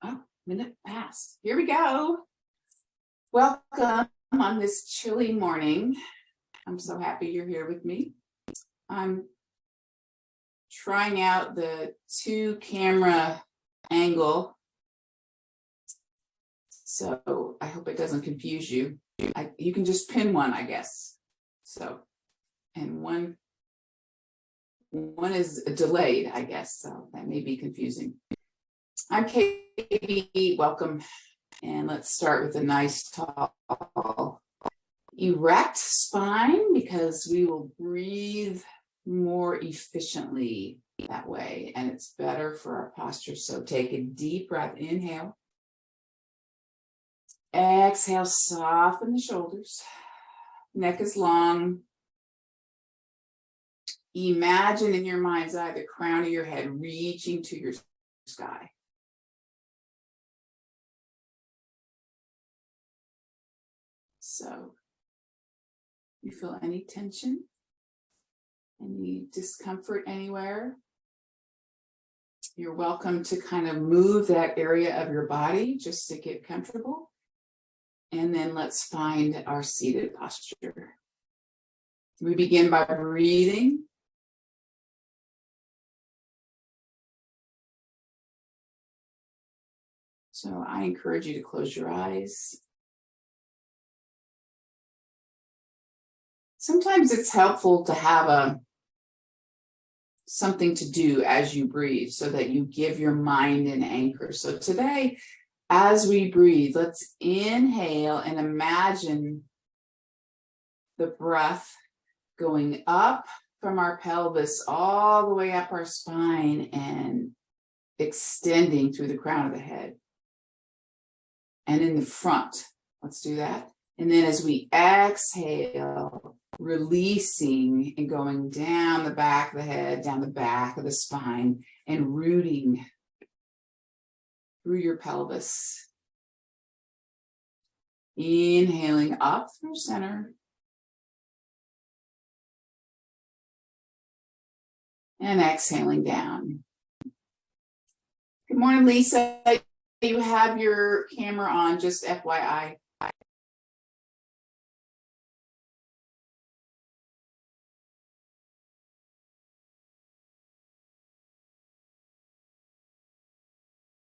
Oh, minute past. Here we go. Welcome on this chilly morning. I'm so happy you're here with me. I'm trying out the 2-camera angle, so I hope it doesn't confuse you. You can just pin one, I guess. So, and one is delayed, I guess, so that may be confusing. I'm Katie, welcome. And let's start with a nice tall, erect spine, because we will breathe more efficiently that way, and it's better for our posture. So take a deep breath, inhale. Exhale, soften the shoulders. Neck is long. Imagine in your mind's eye the crown of your head reaching to your sky. So, you feel any tension, any discomfort anywhere? You're welcome to kind of move that area of your body just to get comfortable. And then let's find our seated posture. We begin by breathing. So I encourage you to close your eyes. Sometimes it's helpful to have something to do as you breathe so that you give your mind an anchor. So today, as we breathe, let's inhale and imagine the breath going up from our pelvis all the way up our spine and extending through the crown of the head. And in the front, let's do that. And then as we exhale, releasing and going down the back of the head, down the back of the spine, and rooting through your pelvis. Inhaling up through center. And exhaling down. Good morning, Lisa. You have your camera on, just FYI.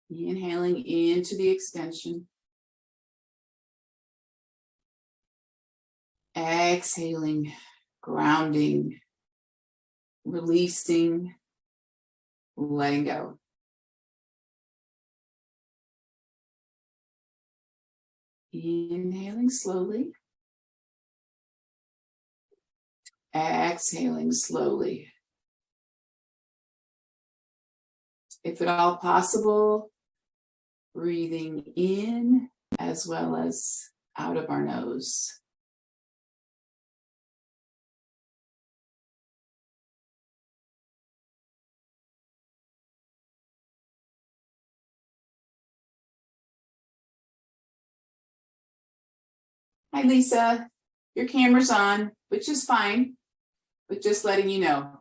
Inhaling into the extension. Exhaling, grounding, releasing, letting go. Inhaling slowly. Exhaling slowly. If at all possible, breathing in as well as out of our nose. Hi, Lisa. Your camera's on, which is fine, but just letting you know.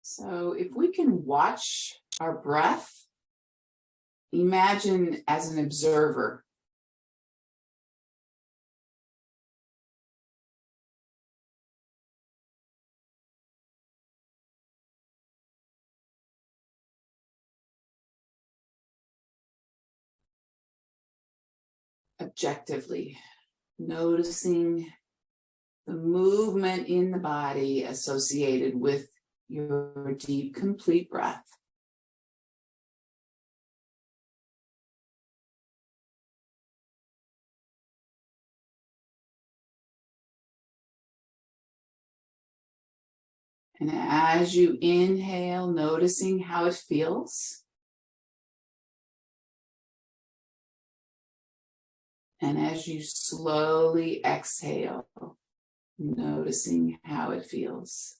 So if we can watch our breath, imagine as an observer. Objectively, noticing the movement in the body associated with your deep, complete breath. And as you inhale, noticing how it feels. And as you slowly exhale, noticing how it feels.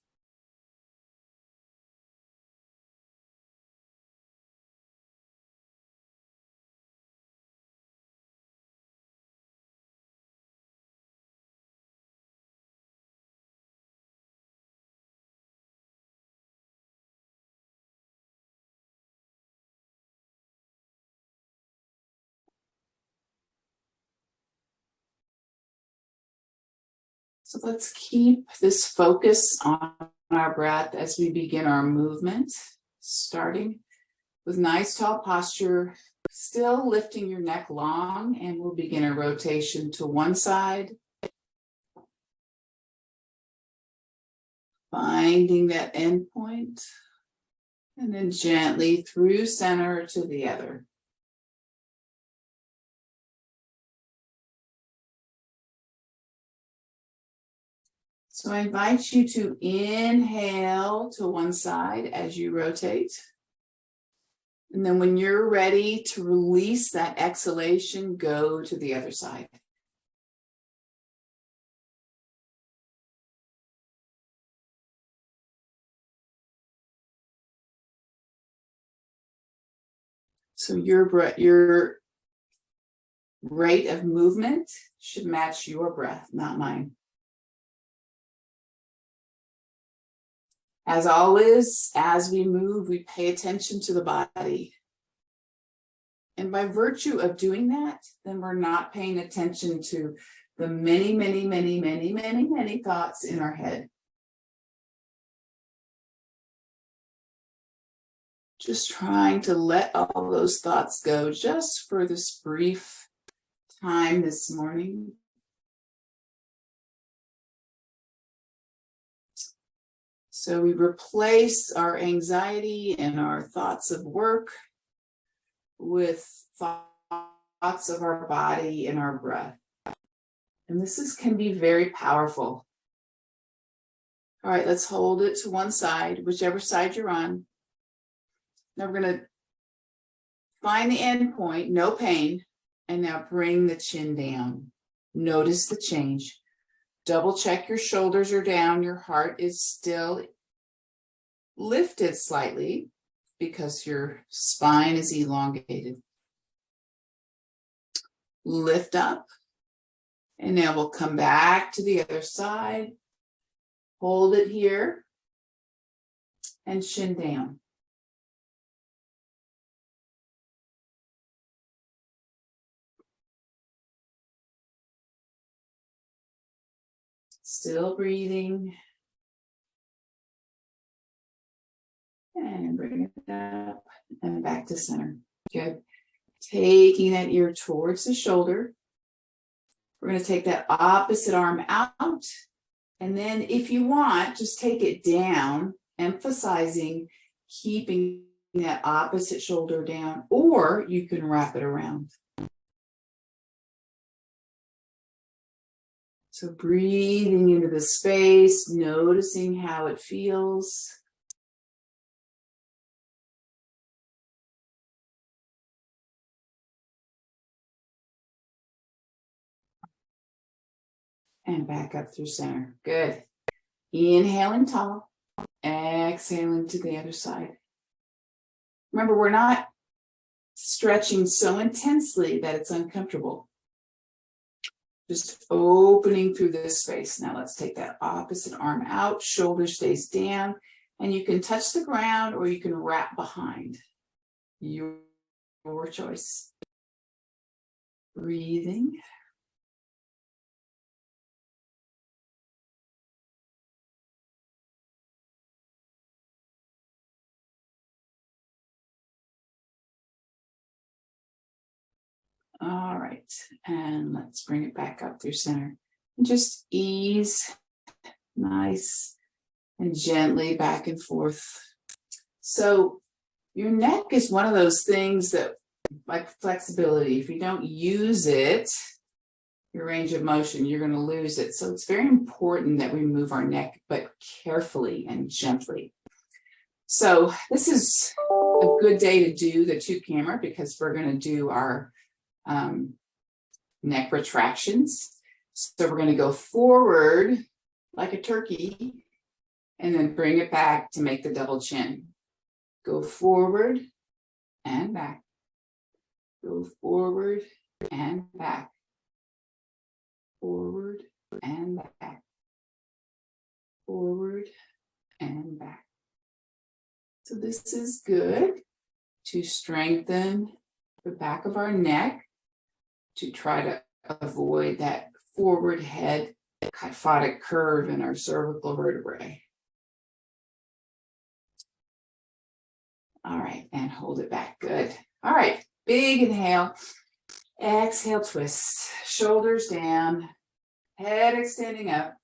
So let's keep this focus on our breath as we begin our movement, starting with nice tall posture, still lifting your neck long, and we'll begin a rotation to one side, finding that end point, and then gently through center to the other. So I invite you to inhale to one side as you rotate. And then when you're ready to release that exhalation, go to the other side. So your rate of movement should match your breath, not mine. As always, as we move, we pay attention to the body. And by virtue of doing that, then we're not paying attention to the many, many, many, many, many, many thoughts in our head. Just trying to let all those thoughts go just for this brief time this morning. So we replace our anxiety and our thoughts of work with thoughts of our body and our breath. And this can be very powerful. All right, let's hold it to one side, whichever side you're on. Now we're going to find the end point, no pain, and now bring the chin down. Notice the change. Double check your shoulders are down, your heart is still lifted slightly because your spine is elongated. Lift up, and now we'll come back to the other side. Hold it here, and chin down. Still breathing. And bring it up and back to center. Good. Taking that ear towards the shoulder. We're going to take that opposite arm out. And then if you want, just take it down, emphasizing keeping that opposite shoulder down, or you can wrap it around. So breathing into the space, noticing how it feels. And back up through center. Good. Inhaling tall, exhaling to the other side. Remember, we're not stretching so intensely that it's uncomfortable. Just opening through this space. Now let's take that opposite arm out, shoulder stays down, and you can touch the ground or you can wrap behind. Your choice. Breathing. All right, and let's bring it back up through center. And just ease, nice and gently back and forth. So your neck is one of those things that, like flexibility, if you don't use it, your range of motion, you're going to lose it. So it's very important that we move our neck, but carefully and gently. So this is a good day to do the two camera because we're going to do our neck retractions. So we're going to go forward like a turkey and then bring it back to make the double chin. Go forward and back. Go forward and back. Forward and back. Forward and back. So this is good to strengthen the back of our neck, to try to avoid that forward head kyphotic curve in our cervical vertebrae. All right, and hold it back. Good. All right, big inhale. Exhale, twist. Shoulders down. Head extending up.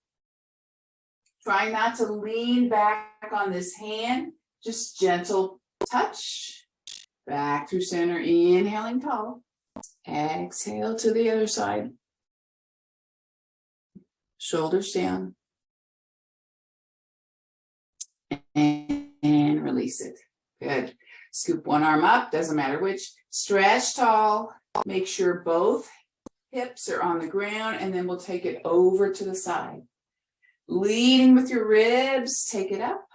Try not to lean back on this hand. Just gentle touch. Back through center. Inhaling tall. Exhale to the other side. Shoulders down. And release it. Good. Scoop one arm up, doesn't matter which. Stretch tall. Make sure both hips are on the ground, and then we'll take it over to the side. Leading with your ribs, take it up.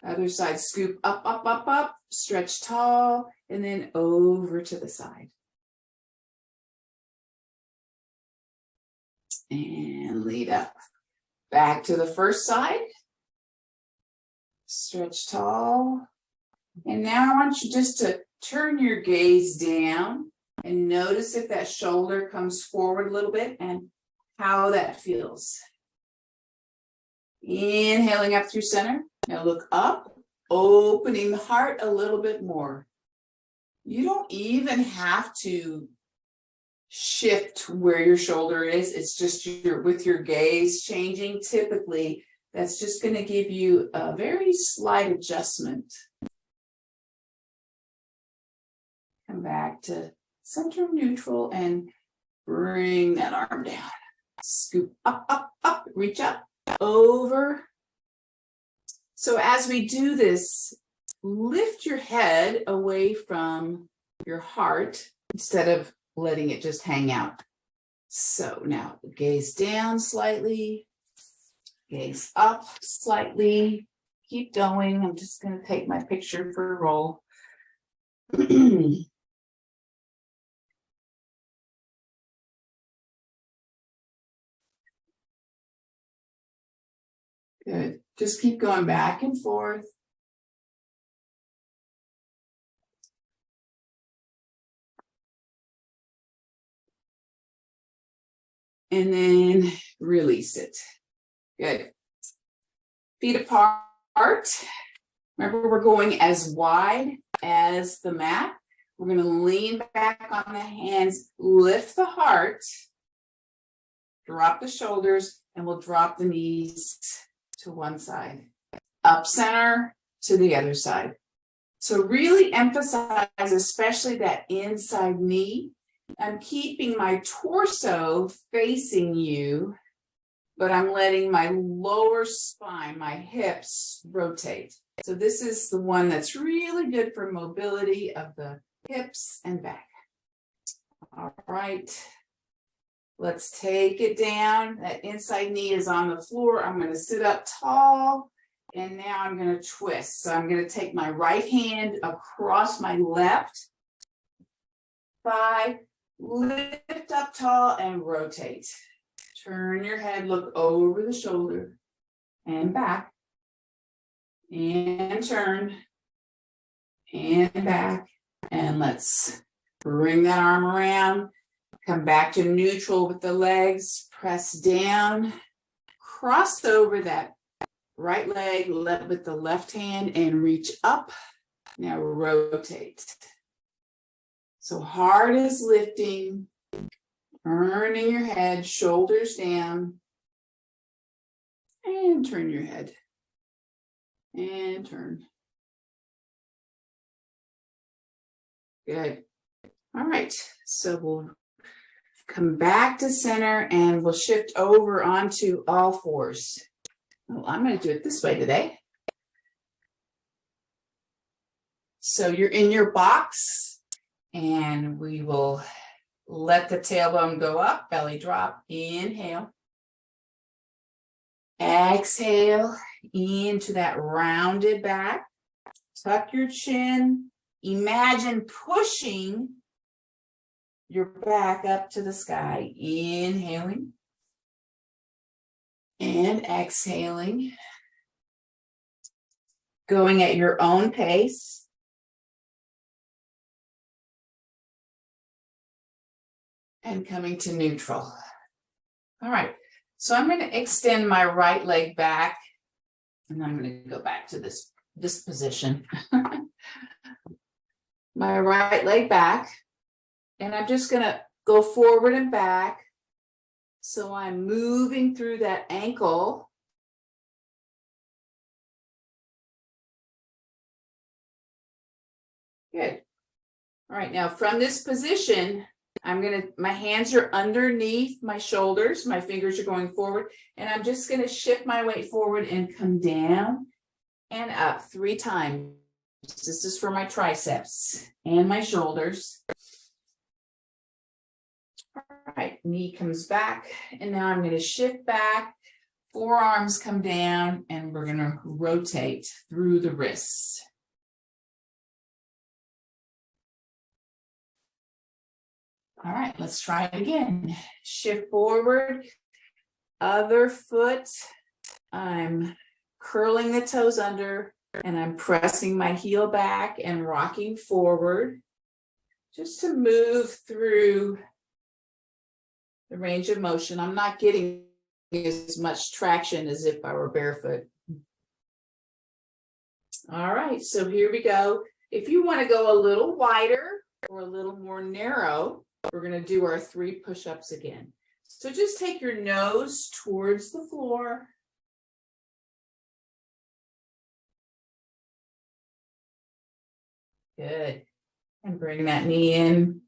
Other side, scoop up, up, up, up. Stretch tall, and then over to the side. And lead up. Back to the first side. Stretch tall. And now I want you just to turn your gaze down and notice if that shoulder comes forward a little bit and how that feels. Inhaling up through center. Now look up, opening the heart a little bit more. You don't even have to shift where your shoulder is. It's just with your gaze changing. Typically, that's just going to give you a very slight adjustment. Come back to center neutral and bring that arm down. Scoop up, up, up, reach up, over. So as we do this, lift your head away from your heart instead of letting it just hang out. So now gaze down slightly, gaze up slightly. Keep going. I'm just going to take my picture for a roll. Good. Just keep going back and forth. And then release it. Good. Feet apart. Remember, we're going as wide as the mat. We're going to lean back on the hands, lift the heart, drop the shoulders, and we'll drop the knees to one side. Up center to the other side. So really emphasize, especially that inside knee. I'm keeping my torso facing you, but I'm letting my lower spine, my hips rotate. So this is the one that's really good for mobility of the hips and back. All right. Let's take it down. That inside knee is on the floor. I'm going to sit up tall, and now I'm going to twist. So I'm going to take my right hand across my left thigh, lift up tall, and rotate. Turn your head, look over the shoulder, and back, and turn, and back, and let's bring that arm around. Come back to neutral with the legs, press down, cross over that right leg with the left hand and reach up. Now rotate. So heart is lifting, turning your head, shoulders down, and turn your head, and turn. Good. All right, so we'll come back to center and we'll shift over onto all fours. Well, I'm going to do it this way today. So you're in your box and we will let the tailbone go up, belly drop, inhale. Exhale into that rounded back. Tuck your chin. Imagine pushing your back up to the sky, inhaling and exhaling, going at your own pace. And coming to neutral. All right, So I'm going to extend my right leg back, and I'm going to go back to this position. My right leg back, and I'm just going to go forward and back. So I'm moving through that ankle. Good. All right, now from this position, my hands are underneath my shoulders, my fingers are going forward, and I'm just going to shift my weight forward and come down and up 3 times. This is for my triceps and my shoulders. All right, knee comes back, and now I'm going to shift back, forearms come down, and we're going to rotate through the wrists. All right, let's try it again. Shift forward, other foot. I'm curling the toes under, and I'm pressing my heel back and rocking forward just to move through the range of motion. I'm not getting as much traction as if I were barefoot. All right, so here we go. If you want to go a little wider or a little more narrow, we're going to do our 3 push-ups again. So just take your nose towards the floor. Good. And bring that knee in.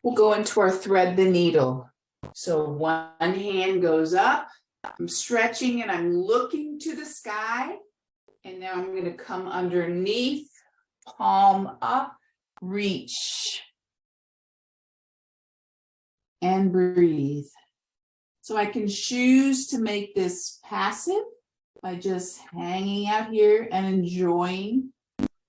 We'll go into our thread the needle. So one hand goes up. I'm stretching and I'm looking to the sky. And now I'm going to come underneath, palm up, reach. And breathe. So I can choose to make this passive by just hanging out here and enjoying,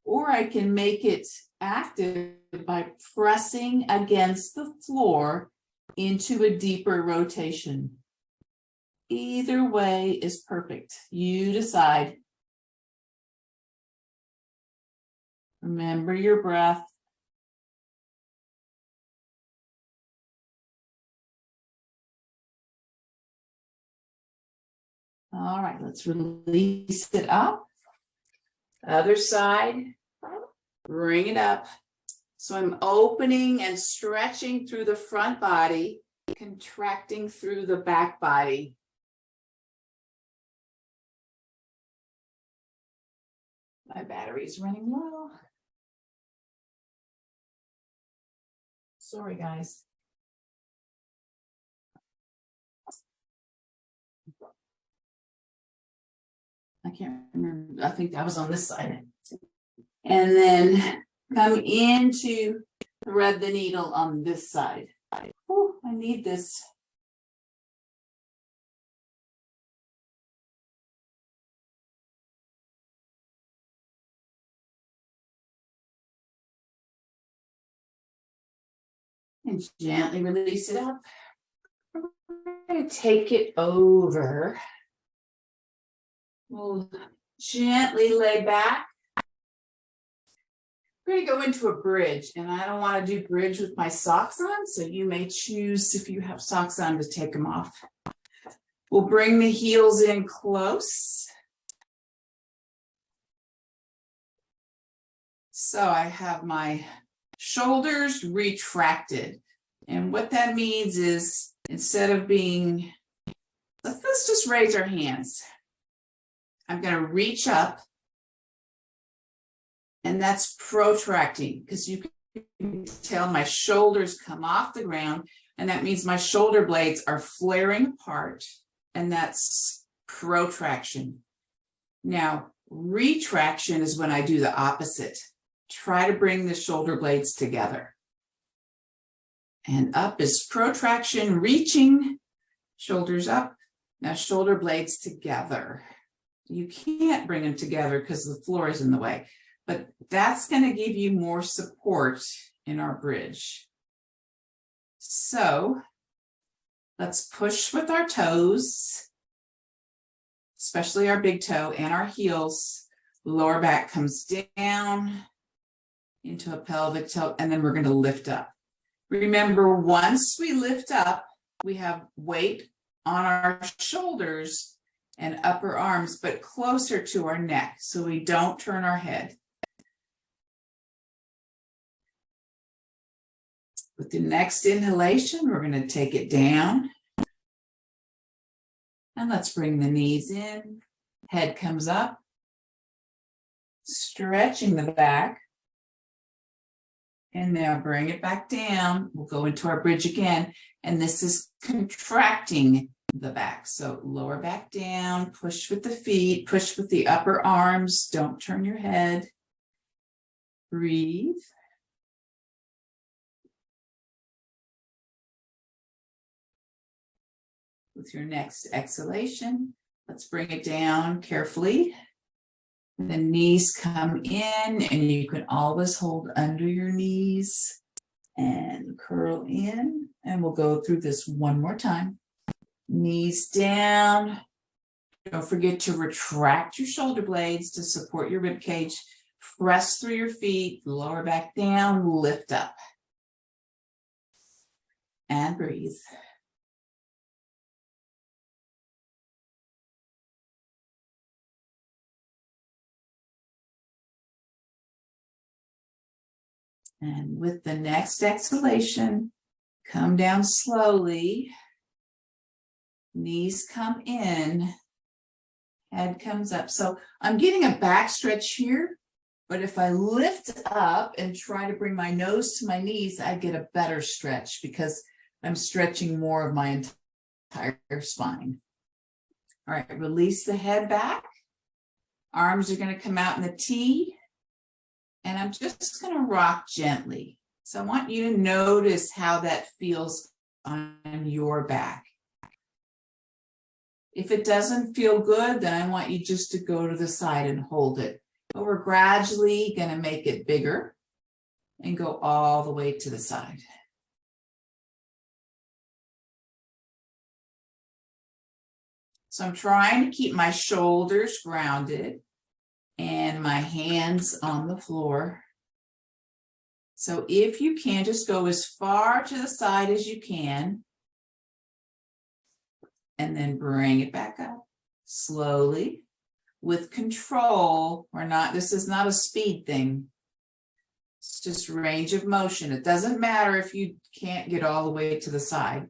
or I can make it active by pressing against the floor into a deeper rotation. Either way is perfect. You decide. Remember your breath. All right, let's release it up. Other side, bring it up. So I'm opening and stretching through the front body, contracting through the back body. My battery's running low. Sorry, guys. I can't remember. I think that was on this side. And then come into thread the needle on this side. Oh, I need this. And gently release it up. We're going to take it over. We'll gently lay back. We're going to go into a bridge, and I don't want to do bridge with my socks on, so you may choose, if you have socks on, to take them off. We'll bring the heels in close. So I have my shoulders retracted, and what that means is, instead of being, let's just raise our hands. I'm going to reach up, and that's protracting, because you can tell my shoulders come off the ground, and that means my shoulder blades are flaring apart, and that's protraction. Now, retraction is when I do the opposite. Try to bring the shoulder blades together. And up is protraction, reaching, shoulders up. Now shoulder blades together. You can't bring them together because the floor is in the way, but that's going to give you more support in our bridge. So let's push with our toes, especially our big toe and our heels. Lower back comes down into a pelvic tilt, and then we're going to lift up. Remember, once we lift up, we have weight on our shoulders and upper arms, but closer to our neck so we don't turn our head. With the next inhalation, we're going to take it down. And let's bring the knees in. Head comes up. Stretching the back. And now bring it back down. We'll go into our bridge again. And this is contracting the back. So lower back down, push with the feet, push with the upper arms. Don't turn your head. Breathe. With your next exhalation, let's bring it down carefully. The knees come in, and you can always hold under your knees and curl in. And we'll go through this one more time. Knees down. Don't forget to retract your shoulder blades to support your rib cage. Press through your feet, lower back down, lift up. And breathe. And with the next exhalation, come down slowly. Knees come in, head comes up. So I'm getting a back stretch here, but if I lift up and try to bring my nose to my knees, I get a better stretch because I'm stretching more of my entire spine. All right, release the head back. Arms are going to come out in the T. And I'm just going to rock gently. So I want you to notice how that feels on your back. If it doesn't feel good, then I want you just to go to the side and hold it. But we're gradually going to make it bigger and go all the way to the side. So I'm trying to keep my shoulders grounded and my hands on the floor. So if you can, just go as far to the side as you can. And then bring it back up slowly with control. This is not a speed thing. It's just range of motion. It doesn't matter if you can't get all the way to the side.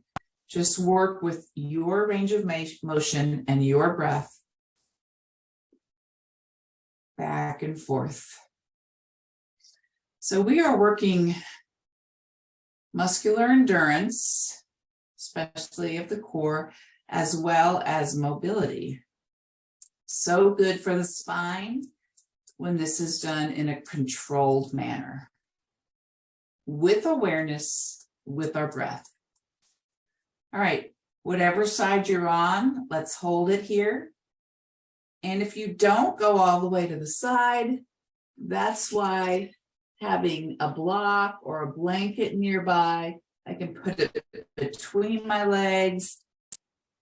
Just work with your range of motion and your breath. Back and forth. So we are working muscular endurance, especially of the core, as well as mobility. So good for the spine when this is done in a controlled manner, with awareness, with our breath. All right, whatever side you're on, let's hold it here. And if you don't go all the way to the side, that's why having a block or a blanket nearby, I can put it between my legs,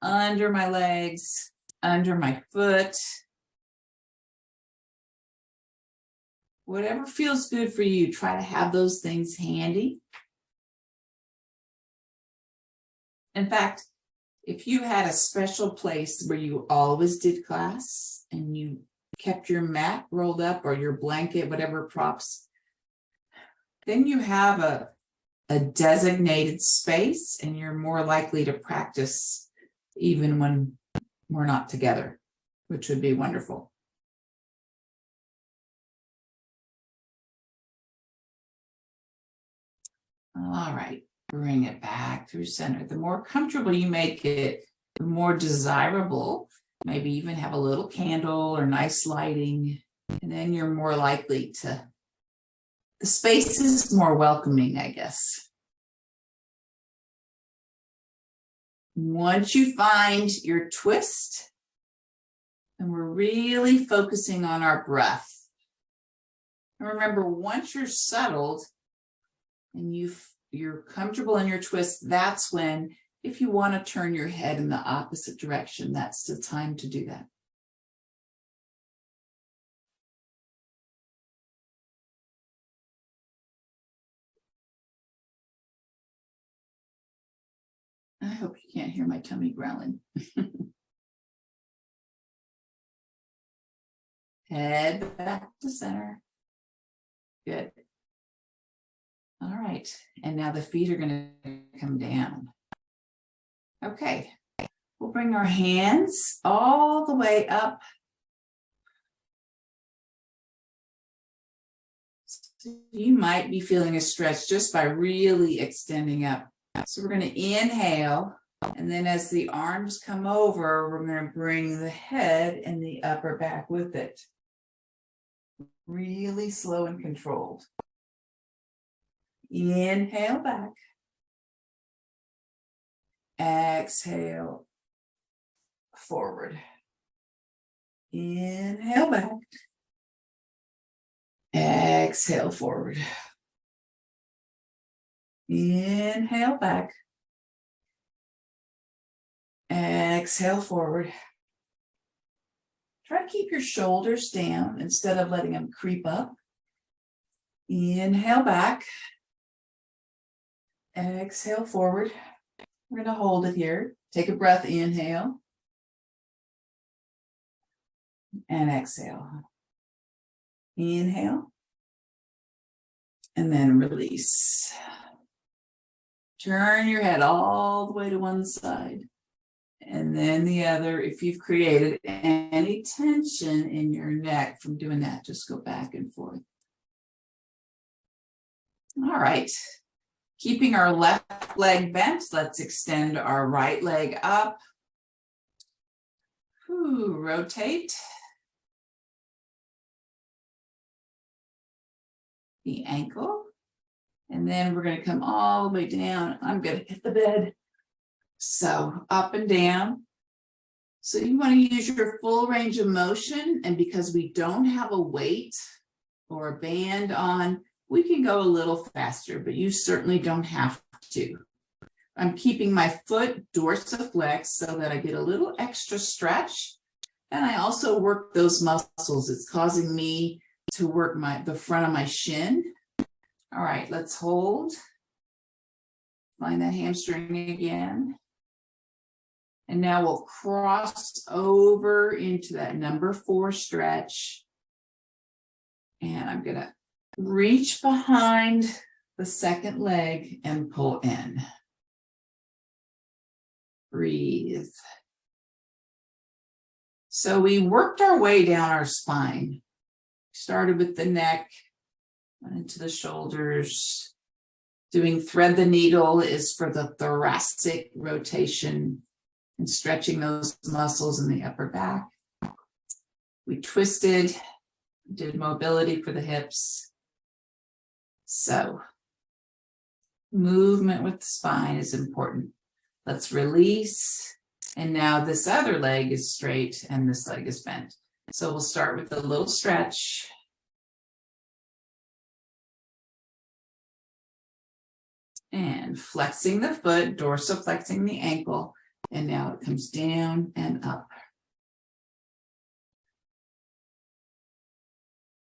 under my foot. Whatever feels good for you, try to have those things handy. In fact, if you had a special place where you always did class and you kept your mat rolled up or your blanket, whatever props, then you have a designated space and you're more likely to practice even when we're not together, which would be wonderful. All right. Bring it back through center. The more comfortable you make it, the more desirable. Maybe even have a little candle or nice lighting, and then you're more likely to, the space is more welcoming, I guess. Once you find your twist, and we're really focusing on our breath. And remember, once you're settled and you're comfortable in your twist, that's when, if you want to turn your head in the opposite direction, that's the time to do that. I hope you can't hear my tummy growling. Head back to center. Good. All right. And now the feet are going to come down. Okay. We'll bring our hands all the way up. So you might be feeling a stretch just by really extending up. So we're going to inhale. And then as the arms come over, we're going to bring the head and the upper back with it. Really slow and controlled. Inhale back. Exhale forward. Inhale back. Exhale forward. Inhale back. Exhale forward. Try to keep your shoulders down instead of letting them creep up. Inhale back. Exhale forward. We're going to hold it here. Take a breath, inhale. And exhale. Inhale. And then release. Turn your head all the way to one side. And then the other. If you've created any tension in your neck from doing that, just go back and forth. All right. Keeping our left leg bent, let's extend our right leg up. Rotate. The ankle. And then we're going to come all the way down. I'm going to hit the bed. So up and down. So you want to use your full range of motion. And because we don't have a weight or a band on, we can go a little faster, but you certainly don't have to. I'm keeping my foot dorsiflex so that I get a little extra stretch. And I also work those muscles. It's causing me to work the front of my shin. All right, let's hold. Find that hamstring again. And now we'll cross over into that number 4 stretch. And I'm going to reach behind the second leg and pull in. Breathe. So we worked our way down our spine. Started with the neck, went into the shoulders. Doing thread the needle is for the thoracic rotation and stretching those muscles in the upper back. We twisted, did mobility for the hips. So movement with the spine is important. Let's release. And now this other leg is straight and this leg is bent. So we'll start with a little stretch. And flexing the foot, dorsiflexing the ankle. And now it comes down and up.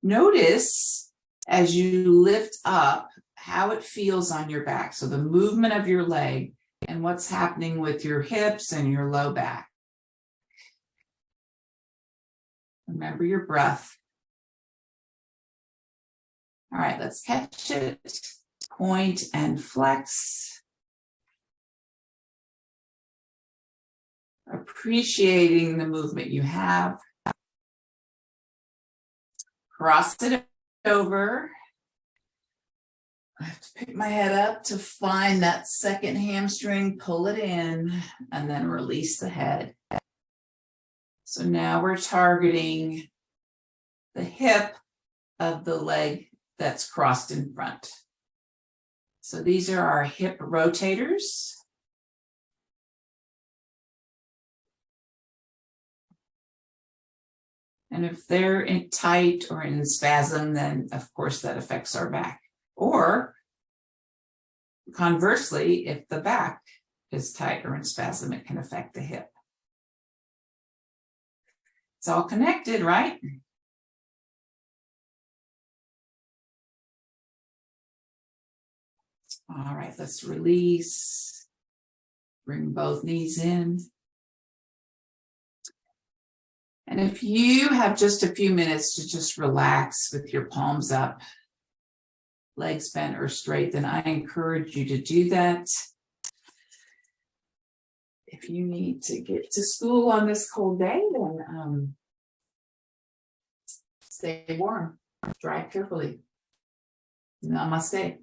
Notice as you lift up how it feels on your back. So the movement of your leg and what's happening with your hips and your low back. Remember your breath. All right, let's catch it. Point and flex. Appreciating the movement you have. Cross it over. I have to pick my head up to find that second hamstring, pull it in, and then release the head. So now we're targeting the hip of the leg that's crossed in front. So these are our hip rotators. And if they're in tight or in spasm, then of course that affects our back. Or conversely, if the back is tight or in spasm, it can affect the hip. It's all connected, right? All right, let's release. Bring both knees in. And if you have just a few minutes to just relax with your palms up, legs bent or straight, then I encourage you to do that. If you need to get to school on this cold day, then stay warm, drive carefully. Namaste.